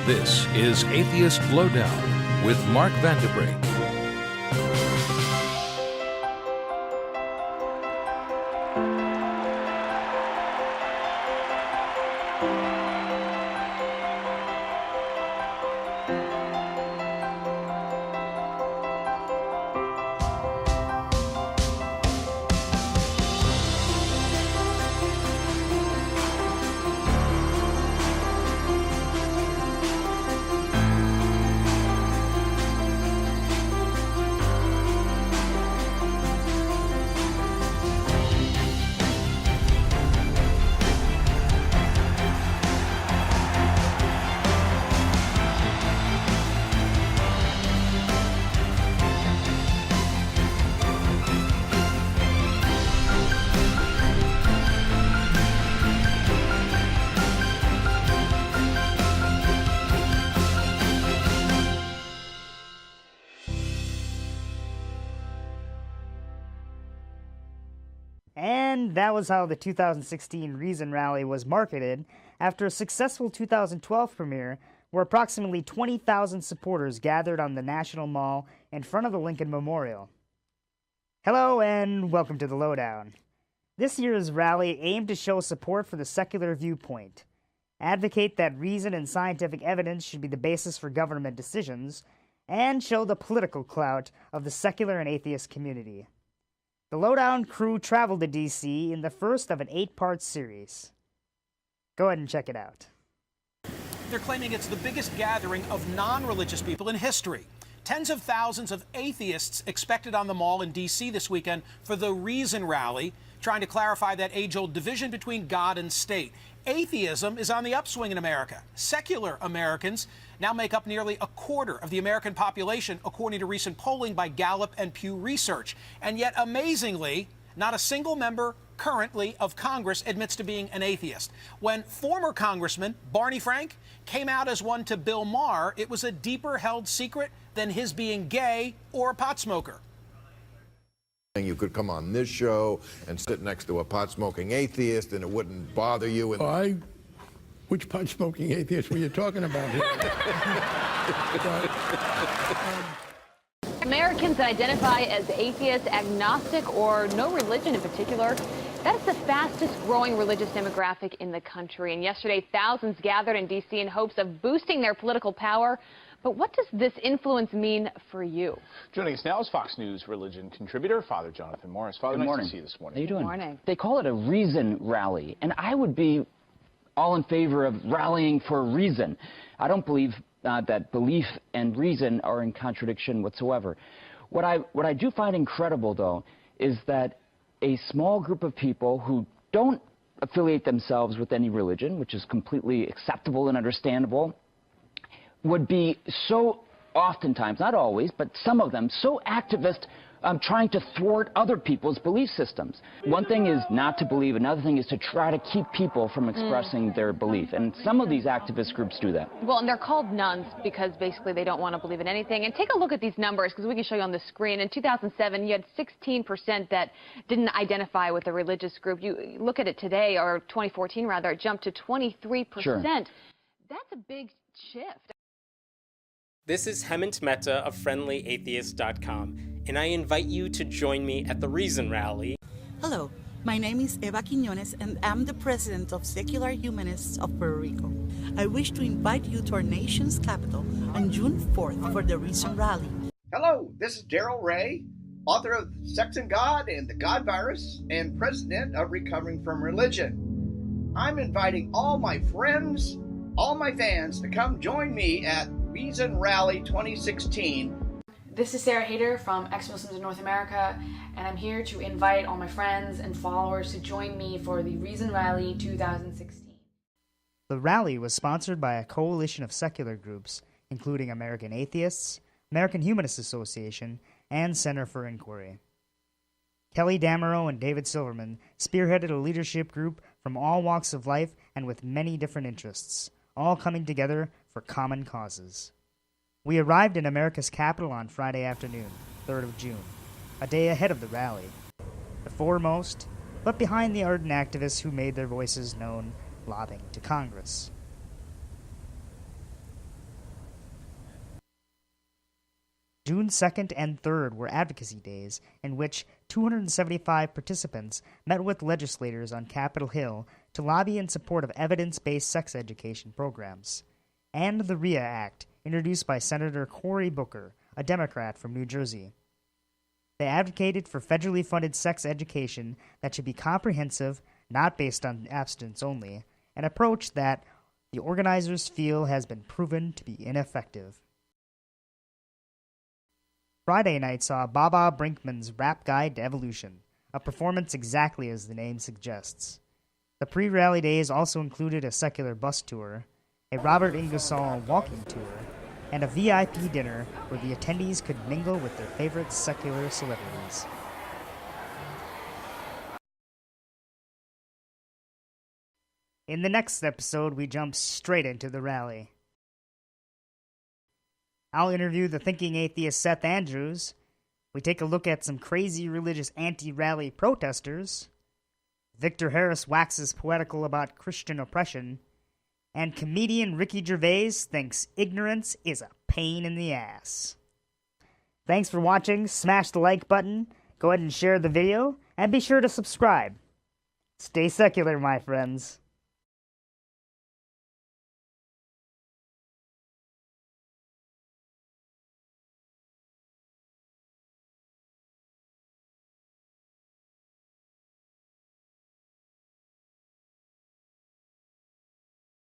This is Atheist Lowdown with Mark Vanderbrink. And that was how the 2016 Reason Rally was marketed after a successful 2012 premiere where approximately 20,000 supporters gathered on the National Mall in front of the Lincoln Memorial. Hello and welcome to the Lowdown. This year's rally aimed to show support for the secular viewpoint, advocate that reason and scientific evidence should be the basis for government decisions, and show the political clout of the secular and atheist community. The Lowdown crew traveled to D.C. in the first of an 8-part series. Go ahead and check it out. They're claiming it's the biggest gathering of non-religious people in history. Tens of thousands of atheists expected on the Mall in D.C. this weekend for the Reason Rally, trying to clarify that age-old division between God and state. Atheism is on the upswing in America. Secular Americans now make up nearly a quarter of the American population, according to recent polling by Gallup and Pew Research. And yet, amazingly, not a single member currently of Congress admits to being an atheist. When former Congressman Barney Frank came out as one to Bill Maher, it was a deeper-held secret than his being gay or a pot smoker. You could come on this show and sit next to a pot-smoking atheist and it wouldn't bother you. Which pot-smoking atheist were you talking about here? Americans that identify as atheist, agnostic, or no religion in particular, that is the fastest growing religious demographic in the country. And yesterday, thousands gathered in D.C. in hopes of boosting their political power. But what does this influence mean for you? Joining us now is Fox News religion contributor, Father Jonathan Morris. Father, Good morning. Nice to see you this morning. How you doing? Good morning. They call it a reason rally, and I would be all in favor of rallying for a reason. I don't believe that belief and reason are in contradiction whatsoever. What I do find incredible, though, is that a small group of people who don't affiliate themselves with any religion, which is completely acceptable and understandable, would be so oftentimes, not always, but some of them, so activist, trying to thwart other people's belief systems. One thing is not to believe, another thing is to try to keep people from expressing their belief. And some of these activist groups do that. Well, and they're called nuns because basically they don't want to believe in anything. And take a look at these numbers because we can show you on the screen. In 2007, you had 16% that didn't identify with a religious group. You look at it today, or 2014 rather, it jumped to 23%. Sure. That's a big shift. This is Hemant Mehta of FriendlyAtheist.com, and I invite you to join me at the Reason Rally. Hello, my name is Eva Quiñones, and I'm the president of Secular Humanists of Puerto Rico. I wish to invite you to our nation's capital on June 4th for the Reason Rally. Hello, this is Daryl Ray, author of Sex and God and the God Virus, and president of Recovering from Religion. I'm inviting all my friends, all my fans to come join me at Reason Rally 2016. This is Sarah Hayter from Ex-Muslims in North America, and I'm here to invite all my friends and followers to join me for the Reason Rally 2016. The rally was sponsored by a coalition of secular groups, including American Atheists, American Humanist Association, and Center for Inquiry. Kelly Damerow and David Silverman spearheaded a leadership group from all walks of life and with many different interests, all coming together for common causes. We arrived in America's capital on Friday afternoon, 3rd of June, a day ahead of the rally. The foremost, but behind the ardent activists who made their voices known lobbying to Congress. June 2nd and 3rd were advocacy days, in which 275 participants met with legislators on Capitol Hill to lobby in support of evidence-based sex education programs, and the REYHA Act, introduced by Senator Cory Booker, a Democrat from New Jersey. They advocated for federally funded sex education that should be comprehensive, not based on abstinence only, an approach that the organizers feel has been proven to be ineffective. Friday night saw Baba Brinkman's Rap Guide to Evolution, a performance exactly as the name suggests. The pre-rally days also included a secular bus tour, a Robert Ingersoll walking tour, and a VIP dinner where the attendees could mingle with their favorite secular celebrities. In the next episode, we jump straight into the rally. I'll interview the thinking atheist Seth Andrews. We take a look at some crazy religious anti-rally protesters. Victor Harris waxes poetical about Christian oppression. And comedian Ricky Gervais thinks ignorance is a pain in the ass. Thanks for watching. Smash the like button, go ahead and share the video, and be sure to subscribe. Stay secular, my friends.